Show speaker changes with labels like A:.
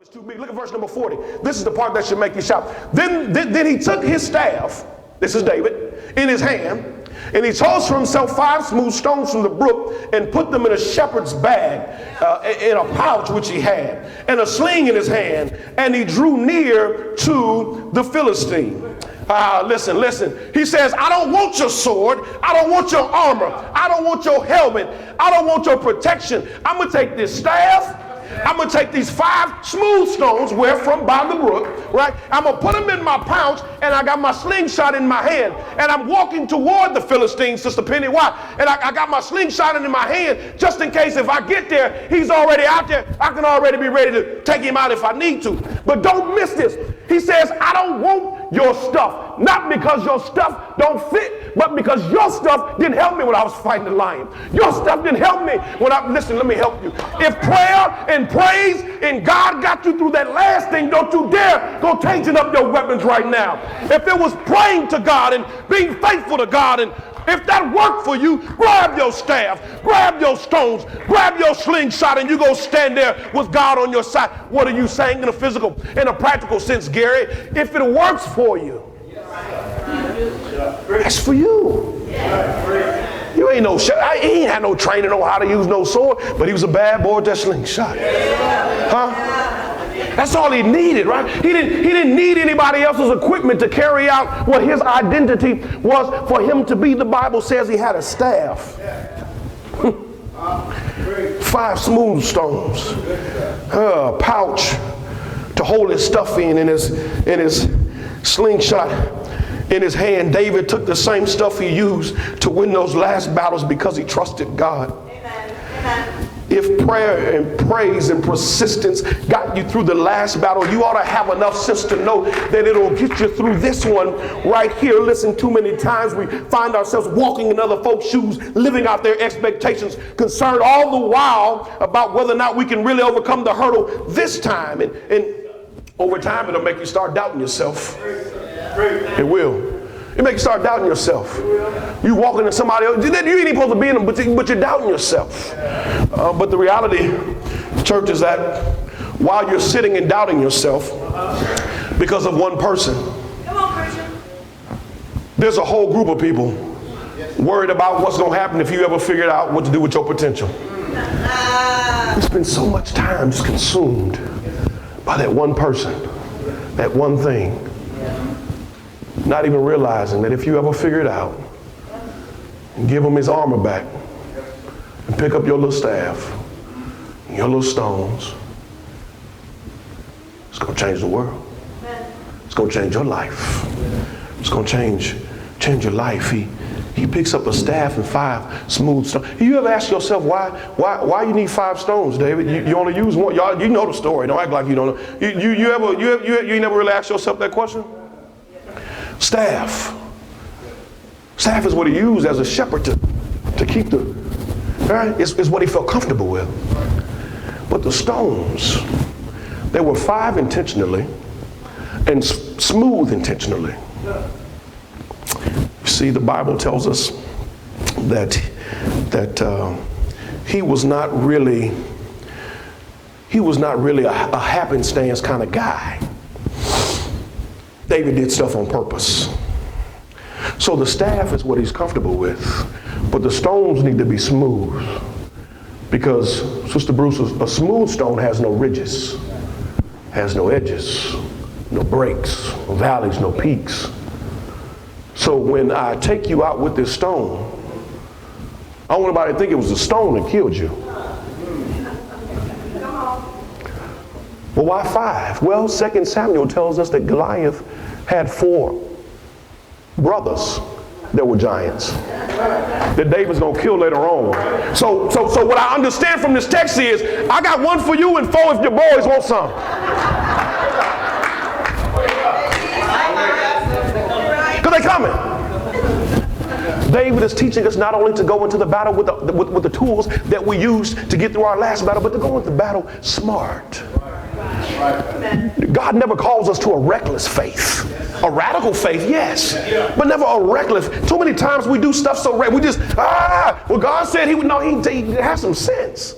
A: It's too big. Look at verse number 40. This is the part that should make you shout. Then he took his staff, this is David, in his hand, and he chose for himself 5 smooth stones from the brook and put them in a shepherd's bag, in a pouch which he had, and a sling in his hand, and he drew near to the Philistine. Listen. He says, I don't want your sword. I don't want your armor. I don't want your helmet. I don't want your protection. I'm going to take this staff. I'm going to take these 5 smooth stones, where from by the brook, right? I'm going to put them in my pouch, and I got my slingshot in my hand, and I'm walking toward the Philistines, Sister Penny. Why? And I got my slingshot in my hand, just in case if I get there, he's already out there. I can already be ready to take him out if I need to. But don't miss this. He says, I don't want your stuff. Not because your stuff don't fit, but because your stuff didn't help me when I was fighting the lion. Your stuff didn't help me when listen, let me help you. If prayer and praise and God got you through that last thing, don't you dare go changing up your weapons right now. If it was praying to God and being faithful to God, and if that worked for you, grab your staff, grab your stones, grab your slingshot, and you go stand there with God on your side. What are you saying in a physical, in a practical sense, Gary? If it works for you, that's for you. You ain't no, he ain't had no training on how to use no sword, but he was a bad boy with that slingshot. That's all he needed, right? He didn't need anybody else's equipment to carry out what his identity was. For him to be, the Bible says he had a staff. 5 smooth stones, a pouch to hold his stuff in his slingshot in his hand. David took the same stuff he used to win those last battles because he trusted God. Amen. If prayer and praise and persistence got you through the last battle, you ought to have enough sense to know that it'll get you through this one right here. Listen, too many times we find ourselves walking in other folks' shoes, living out their expectations, concerned all the while about whether or not we can really overcome the hurdle this time. And over time, it'll make you start doubting yourself. It will. It makes you start doubting yourself. You walking into somebody else, you ain't even supposed to be in them, but you're doubting yourself. But the reality, church, is that while you're sitting and doubting yourself because of one person, there's a whole group of people worried about what's going to happen if you ever figured out what to do with your potential. We spend so much time just consumed by that one person, that one thing, not even realizing that if you ever figure it out and give him his armor back and pick up your little staff and your little stones, it's going to change the world. It's going to change your life. It's going to change your life. He picks up a staff and 5 smooth stones. You ever ask yourself why you need 5 stones, David? You only use one. Y'all, you know the story. Don't act like you don't know. You never really asked yourself that question? Staff. Staff is what he used as a shepherd to keep the, right? It's what he felt comfortable with. But the stones, they were 5 intentionally and smooth intentionally. You see, the Bible tells us that he was not really a happenstance kind of guy. David did stuff on purpose. So the staff is what he's comfortable with, but the stones need to be smooth, because, Sister Bruce, a smooth stone has no ridges, has no edges, no breaks, no valleys, no peaks. So when I take you out with this stone, I don't want anybody to think it was the stone that killed you. Well, why 5? Well, 2 Samuel tells us that Goliath had 4 brothers that were giants that David's going to kill later on. So what I understand from this text is, I got 1 for you and 4 if your boys want some. Because they coming. David is teaching us not only to go into the battle with the tools that we use to get through our last battle, but to go into battle smart. God never calls us to a reckless faith. A radical faith, yes, but never a reckless. Too many times we do stuff so we just, well, God said he would know, he has some sense.